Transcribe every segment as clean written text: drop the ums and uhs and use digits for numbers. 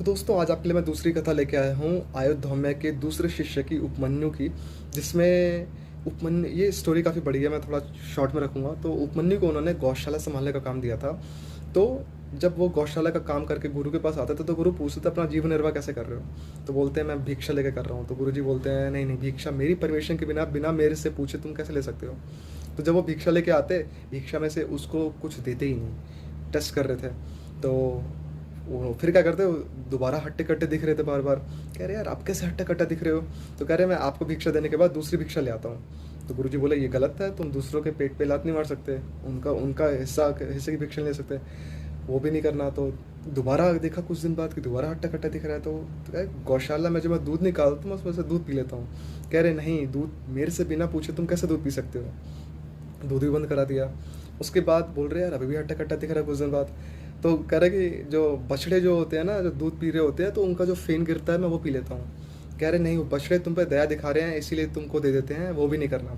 तो दोस्तों आज आपके लिए मैं दूसरी कथा लेके आया हूँ आयुर्धौम्य के दूसरे शिष्य की उपमन्यु की, जिसमें उपमन्यु ये स्टोरी काफ़ी बड़ी है, मैं थोड़ा शॉर्ट में रखूँगा। तो उपमन्यु को उन्होंने गौशाला संभालने का काम दिया था। तो जब वो गौशाला का काम करके गुरु के पास आते थे तो गुरु पूछते थे अपना जीवन निर्वाह कैसे कर रहे हो। तो बोलते हैं मैं भिक्षा लेके कर रहा हूँ। तो गुरु जी बोलते हैं नहीं नहीं, भिक्षा मेरी परमिशन के बिना बिना मेरे से पूछे तुम कैसे ले सकते हो। तो जब वो भिक्षा लेके आते, भिक्षा में से उसको कुछ देते ही नहीं, टेस्ट कर रहे थे। तो वो फिर क्या करते, वो दोबारा हट्टे कट्टे दिख रहे थे बार बार। कह रहे यार आप कैसे हट्टा कट्टा दिख रहे हो। तो कह रहे मैं आपको भिक्षा देने के बाद दूसरी भिक्षा ले आता हूँ। तो गुरुजी बोले ये गलत है, तुम दूसरों के पेट पे लात नहीं मार सकते, उनका उनका हिस्से की भिक्षा नहीं ले सकते, वो भी नहीं करना। तो दोबारा देखा कुछ दिन बाद कि दोबारा हट्टा कट्टा दिख रहा है। तो कहा, गौशाला में जब मैं दूध निकालता हूँ मैं उसमें से दूध पी लेता हूँ। कह रहे नहीं, दूध मेरे से बिना पूछे तुम कैसे दूध पी सकते हो। दूध भी बंद करा दिया। उसके बाद बोल रहे यार अभी भी हट्टा कट्टा दिख रहा है कुछ दिन बाद। तो कह रहे कि जो बछड़े जो होते हैं ना, जो दूध पी रहे होते हैं, तो उनका जो फेन गिरता है मैं वो पी लेता हूँ। कह रहे नहीं, वो बछड़े तुम पे दया दिखा रहे हैं इसीलिए तुमको दे देते हैं, वो भी नहीं करना।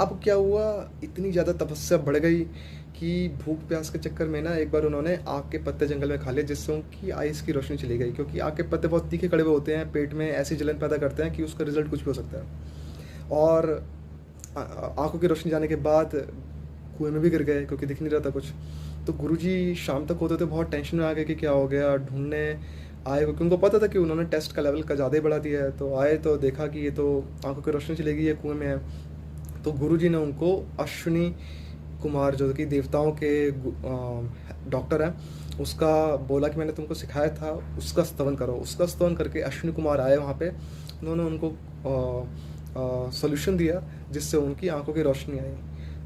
अब क्या हुआ, इतनी ज़्यादा तपस्या बढ़ गई कि भूख प्यास के चक्कर में ना एक बार उन्होंने आग के पत्ते जंगल में खा लिए, जिससे उनकी आइस की रोशनी चली गई। क्योंकि आग के पत्ते बहुत तीखे कड़वे होते हैं, पेट में ऐसी जलन पैदा करते हैं कि उसका रिजल्ट कुछ भी हो सकता है। और आंखों की रोशनी जाने के बाद कुएं में भी गिर गए क्योंकि दिख नहीं रहा था कुछ। तो गुरुजी शाम तक होते थे बहुत टेंशन में आ गए कि क्या हो गया। ढूंढने आए क्योंकि उनको पता था कि उन्होंने टेस्ट का लेवल का ज़्यादा ही बढ़ा दिया है। तो आए तो देखा कि ये तो आंखों की रोशनी चली गई है, कुएं में है। तो गुरुजी ने उनको अश्विनी कुमार जो कि देवताओं के डॉक्टर हैं, उसका बोला कि मैंने तुमको सिखाया था उसका स्तवन करो। उसका स्तवन करके अश्विनी कुमार आए वहाँ पे, उन्होंने उनको सॉल्यूशन दिया जिससे उनकी आंखों की रोशनी आई।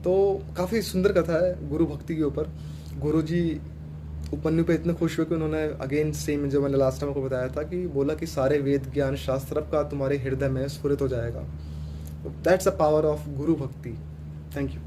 तो काफ़ी सुंदर कथा है गुरु भक्ति के ऊपर। गुरु जी उपन्यु पे इतने खुश हुए कि उन्होंने अगेन सेम जो मैंने लास्ट टाइम को बताया था कि बोला कि सारे वेद ज्ञान शास्त्र का तुम्हारे हृदय में स्फुरित हो जाएगा। दैट्स अ पावर ऑफ गुरु भक्ति। Thank you.